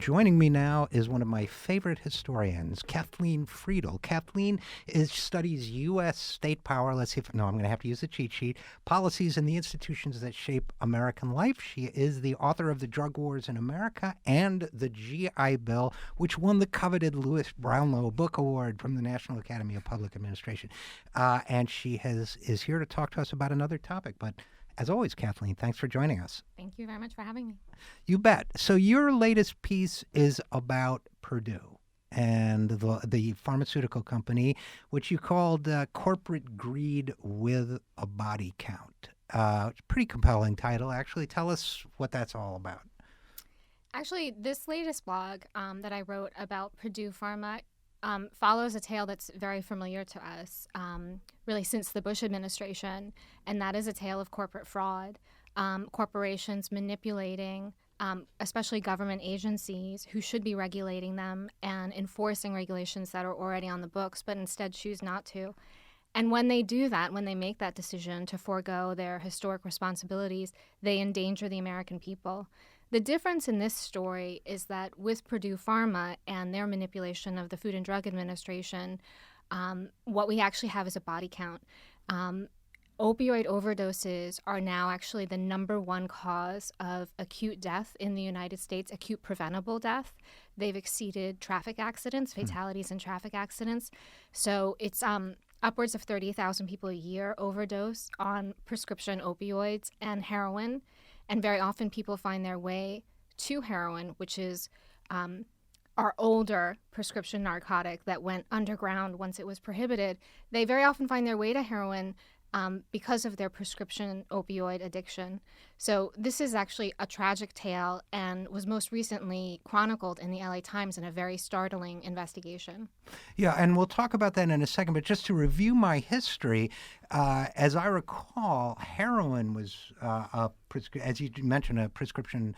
Joining me now is one of my favorite historians, Kathleen Frydl. Kathleen studies U.S. state power. Let's see if, no, I'm going to have to use a cheat sheet. Policies and the institutions that shape American life. She is the author of The Drug Wars in America and the GI Bill, which won the coveted Lewis Brownlow Book Award from the National Academy of Public Administration. And she is here to talk to us about another topic. But as always, Kathleen, thanks for joining us. Thank you very much for having me. You bet. So your latest piece is about Purdue and the pharmaceutical company, which you called Corporate Greed with a Body Count. Pretty compelling title, actually. Tell us what that's all about. Actually, this latest blog that I wrote about Purdue Pharma follows a tale that's very familiar to us, really since the Bush administration, and that is a tale of corporate fraud, corporations manipulating, especially government agencies who should be regulating them and enforcing regulations that are already on the books, but instead choose not to. And when they do that, when they make that decision to forego their historic responsibilities, they endanger the American people. The difference in this story is that with Purdue Pharma and their manipulation of the Food and Drug Administration, what we actually have is a body count. Opioid overdoses are now actually the number one cause of acute death in the United States, acute preventable death. They've exceeded traffic accidents, fatalities in traffic accidents. So it's upwards of 30,000 people a year overdose on prescription opioids and heroin. And very often people find their way to heroin, which is our older prescription narcotic that went underground once it was prohibited. They very often find their way to heroin because of their prescription opioid addiction. So this is actually a tragic tale and was most recently chronicled in the LA Times in a very startling investigation. Yeah, and we'll talk about that in a second, but just to review my history, as I recall, heroin was, as you mentioned, a prescription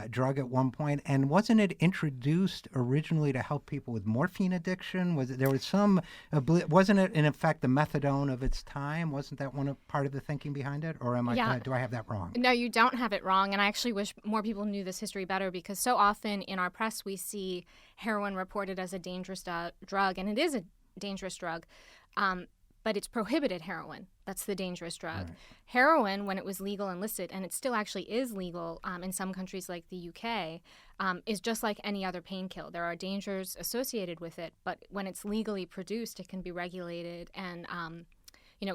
drug at one point, and wasn't it introduced originally to help people with morphine addiction? Wasn't it in effect the methadone of its time? Wasn't that part of the thinking behind it, or do I have that wrong? No, you don't have it wrong, and I actually wish more people knew this history better, because so often in our press we see heroin reported as a dangerous drug, and it is a dangerous drug, but it's prohibited heroin. That's the dangerous drug. Right. Heroin, when it was legal and illicit, and it still actually is legal in some countries like the UK, is just like any other painkiller. There are dangers associated with it, but when it's legally produced, it can be regulated and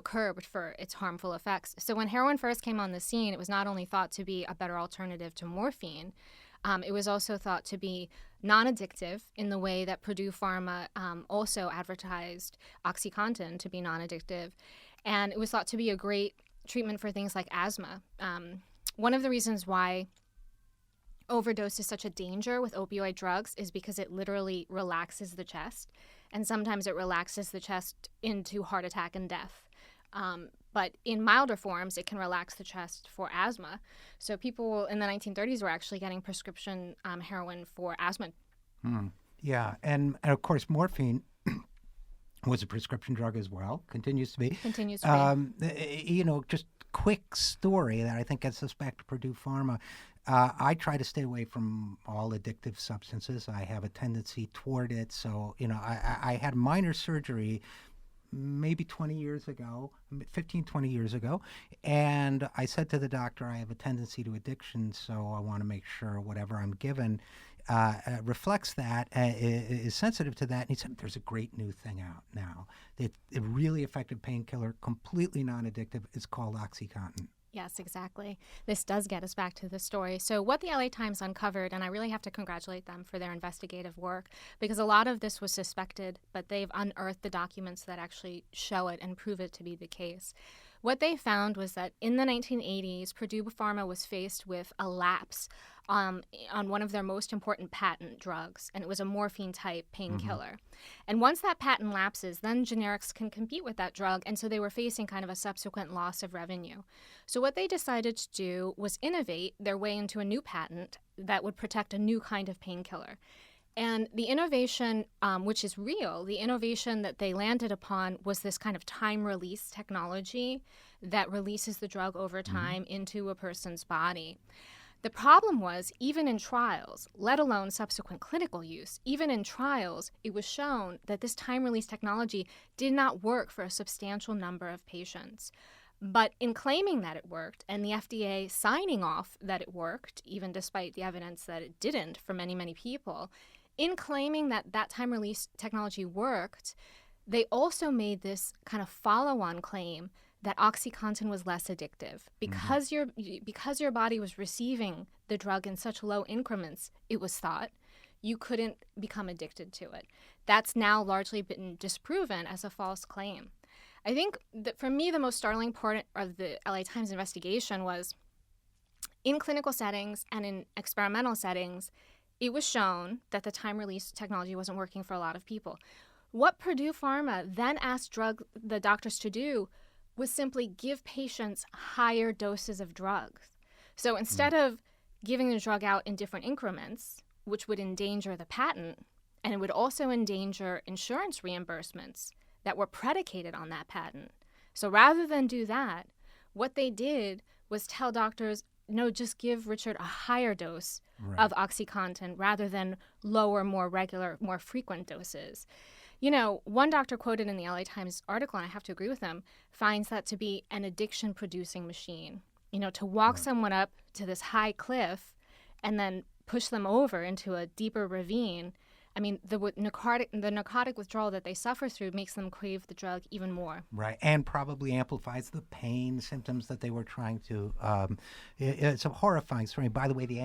curbed for its harmful effects. So when heroin first came on the scene, it was not only thought to be a better alternative to morphine, it was also thought to be non-addictive in the way that Purdue Pharma also advertised OxyContin to be non-addictive. And it was thought to be a great treatment for things like asthma. One of the reasons why overdose is such a danger with opioid drugs is because it literally relaxes the chest. And sometimes it relaxes the chest into heart attack and death. But in milder forms, it can relax the chest for asthma. So people in the 1930s were actually getting prescription heroin for asthma. Yeah, and of course, morphine was a prescription drug as well, continues to be. Continues to be. Just quick story that I think gets us back to Purdue Pharma. I try to stay away from all addictive substances. I have a tendency toward it. So, I had minor surgery maybe 20 years ago, 15, 20 years ago. And I said to the doctor, I have a tendency to addiction, so I want to make sure whatever I'm given reflects that, is sensitive to that. And he said, there's a great new thing out now. A really effective painkiller, completely non-addictive. It's called OxyContin. Yes, exactly. This does get us back to the story. So what the LA Times uncovered, and I really have to congratulate them for their investigative work, because a lot of this was suspected, but they've unearthed the documents that actually show it and prove it to be the case. What they found was that in the 1980s, Purdue Pharma was faced with a lapse on one of their most important patent drugs, and it was a morphine-type painkiller. And once that patent lapses, then generics can compete with that drug, and so they were facing kind of a subsequent loss of revenue. So what they decided to do was innovate their way into a new patent that would protect a new kind of painkiller. And the innovation, which is real, the innovation that they landed upon was this kind of time-release technology that releases the drug over time into a person's body. The problem was, even in trials, let alone subsequent clinical use, even in trials, it was shown that this time-release technology did not work for a substantial number of patients. But in claiming that it worked, and the FDA signing off that it worked, even despite the evidence that it didn't for many, many people, in claiming that that time-release technology worked, they also made this kind of follow-on claim that OxyContin was less addictive. Because your body was receiving the drug in such low increments, it was thought, you couldn't become addicted to it. That's now largely been disproven as a false claim. I think that for me, the most startling part of the LA Times investigation was in clinical settings and in experimental settings, it was shown that the time-release technology wasn't working for a lot of people. What Purdue Pharma then asked the doctors to do was simply give patients higher doses of drugs. So instead of giving the drug out in different increments, which would endanger the patent, and it would also endanger insurance reimbursements that were predicated on that patent. So rather than do that, what they did was tell doctors, no, just give Richard a higher dose of OxyContin rather than lower, more regular, more frequent doses. You know, one doctor quoted in the LA Times article, and I have to agree with him, finds that to be an addiction-producing machine. You know, to walk someone up to this high cliff and then push them over into a deeper ravine. I mean, the narcotic withdrawal that they suffer through makes them crave the drug even more. Right, and probably amplifies the pain symptoms that they were trying to. It's a horrifying story. By the way, the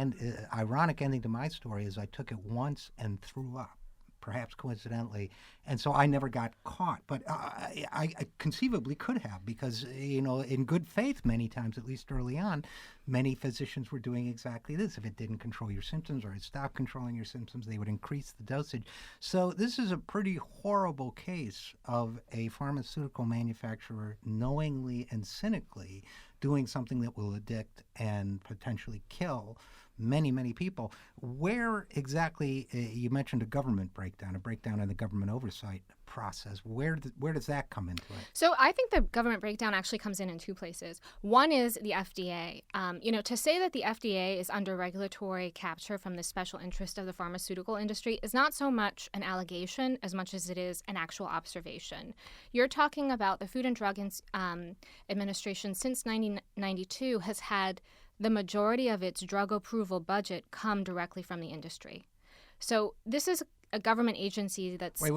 ironic ending to my story is I took it once and threw up, perhaps coincidentally, and so I never got caught. But I conceivably could have, because, you know, in good faith, many times, at least early on, many physicians were doing exactly this. If it didn't control your symptoms or it stopped controlling your symptoms, they would increase the dosage. So this is a pretty horrible case of a pharmaceutical manufacturer knowingly and cynically doing something that will addict and potentially kill many, many people. Where exactly, you mentioned a government breakdown, a breakdown in the government oversight process. Where does that come into it? So I think the government breakdown actually comes in two places. One is the FDA. You know, to say that the FDA is under regulatory capture from the special interest of the pharmaceutical industry is not so much an allegation as much as it is an actual observation. You're talking about the Food and Drug Administration since 1992 has had the majority of its drug approval budget come directly from the industry. So this is a government agency that's... Wait.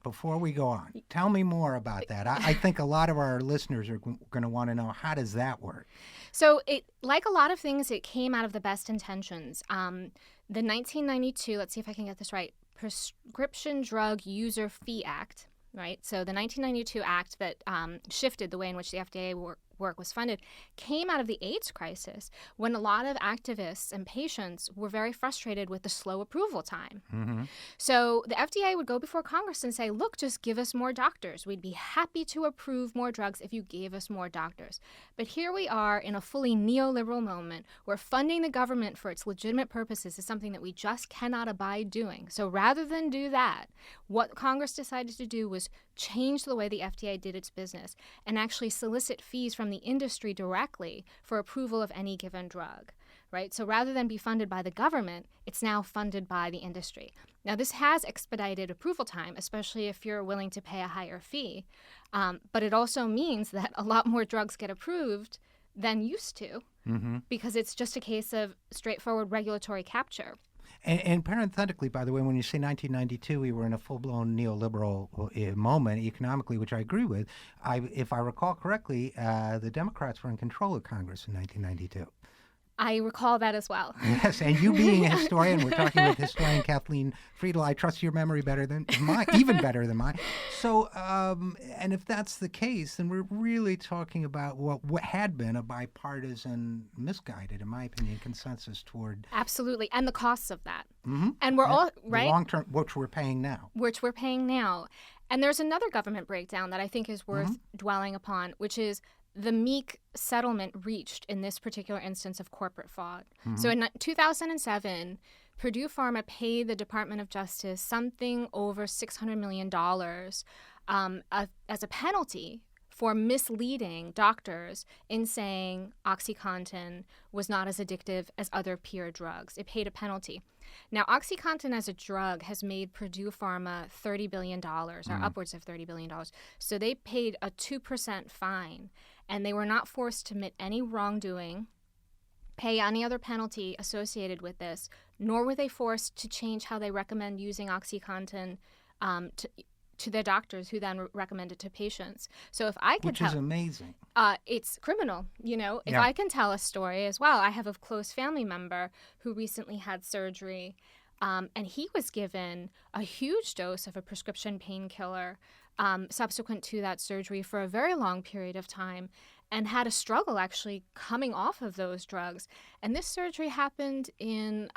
Before we go on, tell me more about that. I think a lot of our listeners are going to want to know, how does that work? So it, like a lot of things, it came out of the best intentions. The 1992, let's see if I can get this right, Prescription Drug User Fee Act, right? So the 1992 act that shifted the way in which the FDA work was funded came out of the AIDS crisis, when a lot of activists and patients were very frustrated with the slow approval time. Mm-hmm. So the FDA would go before Congress and say, look, just give us more doctors. We'd be happy to approve more drugs if you gave us more doctors. But here we are in a fully neoliberal moment where funding the government for its legitimate purposes is something that we just cannot abide doing. So rather than do that, what Congress decided to do was change the way the FDA did its business and actually solicit fees from the industry directly for approval of any given drug, right? So rather than be funded by the government, it's now funded by the industry. Now, this has expedited approval time, especially if you're willing to pay a higher fee, but it also means that a lot more drugs get approved than used to, because it's just a case of straightforward regulatory capture. And parenthetically, by the way, when you say 1992, we were in a full-blown neoliberal moment economically, which I agree with. If I recall correctly, the Democrats were in control of Congress in 1992. I recall that as well. Yes, and you being a historian, we're talking with historian Kathleen Frydl. I trust your memory better than mine, even better than mine. So, and if that's the case, then we're really talking about what had been a bipartisan, misguided, in my opinion, consensus toward... Absolutely, and the costs of that. Mm-hmm. And we're all, right? The long-term, which we're paying now. And there's another government breakdown that I think is worth dwelling upon, which is the meek settlement reached in this particular instance of corporate fraud. Mm-hmm. So in 2007, Purdue Pharma paid the Department of Justice something over $600 million as a penalty for misleading doctors in saying OxyContin was not as addictive as other peer drugs. It paid a penalty. Now, OxyContin as a drug has made Purdue Pharma $30 billion, or upwards of $30 billion. So they paid a 2% fine, and they were not forced to admit any wrongdoing, pay any other penalty associated with this, nor were they forced to change how they recommend using OxyContin to their doctors, who then recommend it to patients. So if I could Which is amazing. It's criminal, you know. If Yeah. I can tell a story as well, I have a close family member who recently had surgery, and he was given a huge dose of a prescription painkiller subsequent to that surgery for a very long period of time, and had a struggle actually coming off of those drugs. And this surgery happened in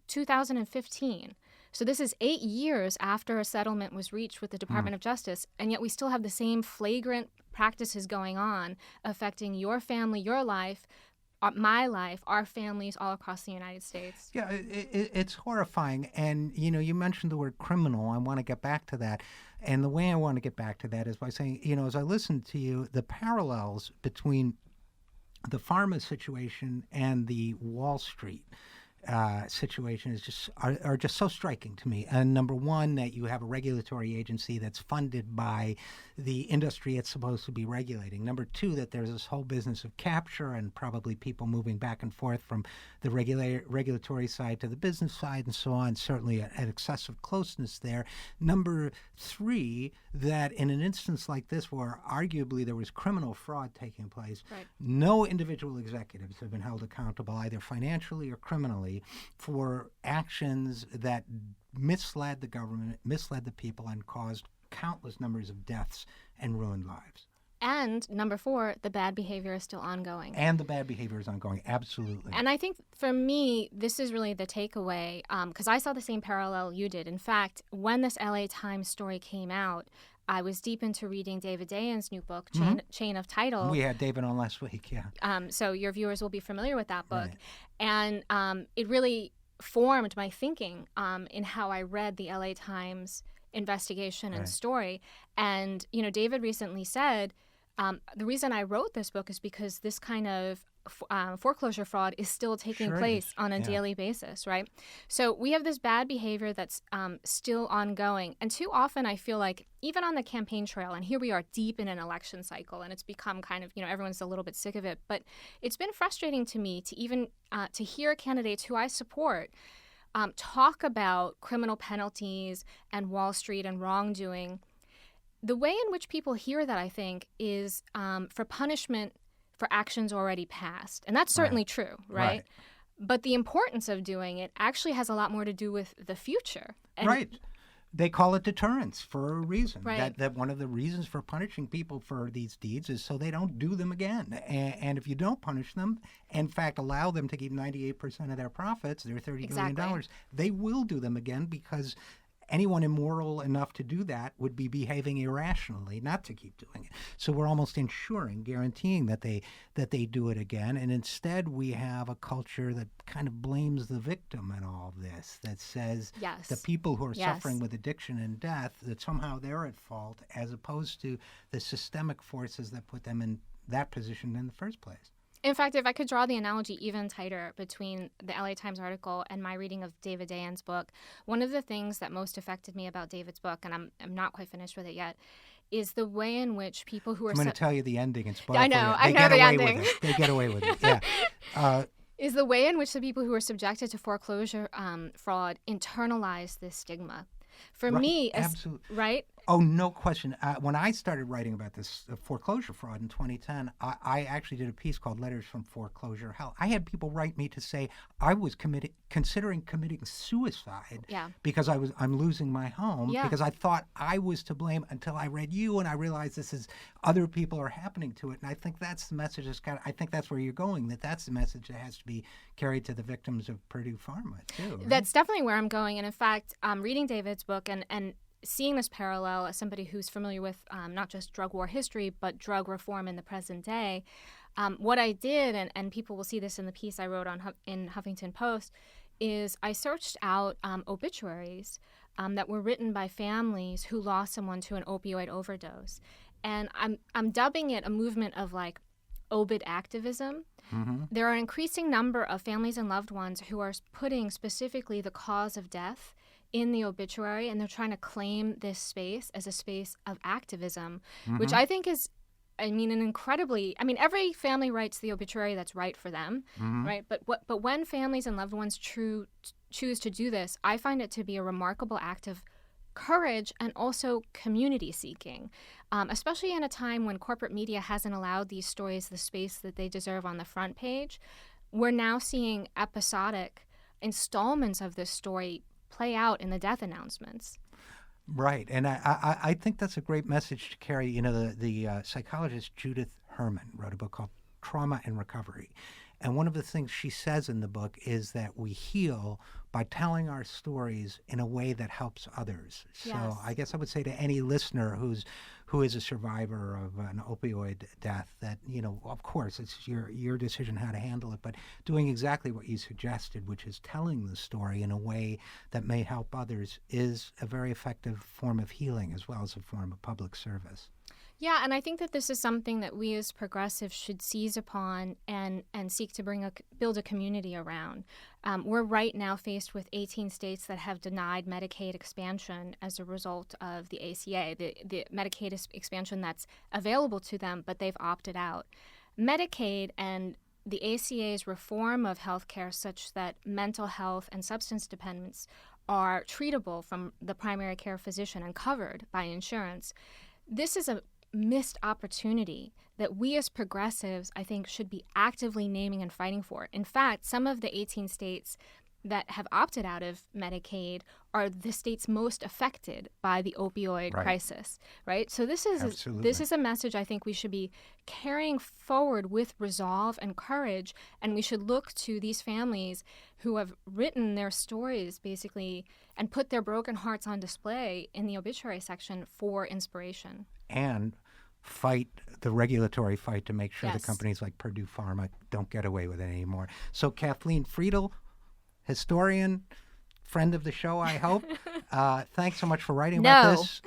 2015. So this is 8 years after a settlement was reached with the Department of Justice, and yet we still have the same flagrant practices going on affecting your family, your life, my life, our families all across the United States. Yeah, it's horrifying. And, you know, you mentioned the word criminal. I want to get back to that. And the way I want to get back to that is by saying, you know, as I listen to you, the parallels between the pharma situation and the Wall Street situation is just are just so striking to me. And number one, that you have a regulatory agency that's funded by the industry it's supposed to be regulating. Number two, that there's this whole business of capture and probably people moving back and forth from the regulatory side to the business side and so on, certainly an excessive closeness there. Number three, that in an instance like this where arguably there was criminal fraud taking place, Right. no individual executives have been held accountable either financially or criminally for actions that misled the government, misled the people, and caused countless numbers of deaths and ruined lives. And number four, the bad behavior is still ongoing. And the bad behavior is ongoing, absolutely. And I think for me, this is really the takeaway, because I saw the same parallel you did. In fact, when this LA Times story came out, I was deep into reading David Dayen's new book, Chain of Title. We had David on last week, yeah. So your viewers will be familiar with that book. Right. And it really formed my thinking in how I read the LA Times investigation and Right. story. And, you know, David recently said, the reason I wrote this book is because this kind of foreclosure fraud is still taking Sure place is. on a Yeah. daily basis, right? So we have this bad behavior that's still ongoing. And too often I feel like even on the campaign trail, and here we are deep in an election cycle, and it's become kind of, you know, everyone's a little bit sick of it. But it's been frustrating to me to even to hear candidates who I support talk about criminal penalties and Wall Street and wrongdoing. The way in which people hear that, I think, is for punishment for actions already passed. And that's certainly true, right? But the importance of doing it actually has a lot more to do with the future. And Right. They call it deterrence for a reason. Right. That one of the reasons for punishing people for these deeds is so they don't do them again. And if you don't punish them, in fact, allow them to keep 98% of their profits, their $30 billion, Exactly. they will do them again because anyone immoral enough to do that would be behaving irrationally not to keep doing it. So we're almost guaranteeing that they do it again. And instead we have a culture that kind of blames the victim in all of this, that says Yes. the people who are Yes. suffering with addiction and death, that somehow they're at fault, as opposed to the systemic forces that put them in that position in the first place. In fact, if I could draw the analogy even tighter between the LA Times article and my reading of David Dayen's book, one of the things that most affected me about David's book, and I'm not quite finished with it yet, is the way in which people who are I'm going to tell you the ending. It's I know, you. I They know get the away ending. with it. They get away with it. Yeah. is the way in which the people who are subjected to foreclosure fraud internalize this stigma. For Right, me, absolutely. right? Oh, no question. When I started writing about this foreclosure fraud in 2010, I actually did a piece called Letters from Foreclosure Hell. I had people write me to say I was considering committing suicide Yeah. because I'm losing my home, Yeah. because I thought I was to blame until I read you and I realized this is other people are happening to it. And I think that's the message. I think that's where you're going, that's the message that has to be carried to the victims of Purdue Pharma, too. Right? That's definitely where I'm going. And in fact, reading David's book and seeing this parallel as somebody who's familiar with not just drug war history, but drug reform in the present day, what I did, and people will see this in the piece I wrote in Huffington Post, is I searched out obituaries that were written by families who lost someone to an opioid overdose. and I'm dubbing it a movement of like obit activism. There are an increasing number of families and loved ones who are putting specifically the cause of death in the obituary, and they're trying to claim this space as a space of activism, which I think is, I mean, every family writes the obituary that's right for them, right? But when families and loved ones choose to do this, I find it to be a remarkable act of courage and also community seeking, especially in a time when corporate media hasn't allowed these stories the space that they deserve on the front page. We're now seeing episodic installments of this story play out in the death announcements. Right, and I think that's a great message to carry. You know, the psychologist Judith Herman wrote a book called Trauma and Recovery. And one of the things she says in the book is that we heal by telling our stories in a way that helps others. Yes. So I guess I would say to any listener who is a survivor of an opioid death that, you know, of course, it's your decision how to handle it, but doing exactly what you suggested, which is telling the story in a way that may help others, is a very effective form of healing as well as a form of public service. Yeah, and I think that this is something that we as progressives should seize upon and seek to build a community around. We're right now faced with 18 states that have denied Medicaid expansion as a result of the ACA, the Medicaid expansion that's available to them, but they've opted out. Medicaid and the ACA's reform of healthcare such that mental health and substance dependence are treatable from the primary care physician and covered by insurance. This is a missed opportunity that we as progressives, I think, should be actively naming and fighting for. In fact, some of the 18 states that have opted out of Medicaid are the states most affected by the opioid crisis, right? So this is a message I think we should be carrying forward with resolve and courage, and we should look to these families who have written their stories basically and put their broken hearts on display in the obituary section for inspiration. And fight the regulatory fight to make sure that companies like Purdue Pharma don't get away with it anymore. So Kathleen Frydl, historian, friend of the show, I hope. Thanks so much for writing about this.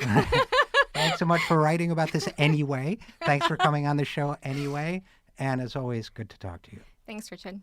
Thanks so much for writing about this anyway. Thanks for coming on the show anyway. And as always, good to talk to you. Thanks, Richard.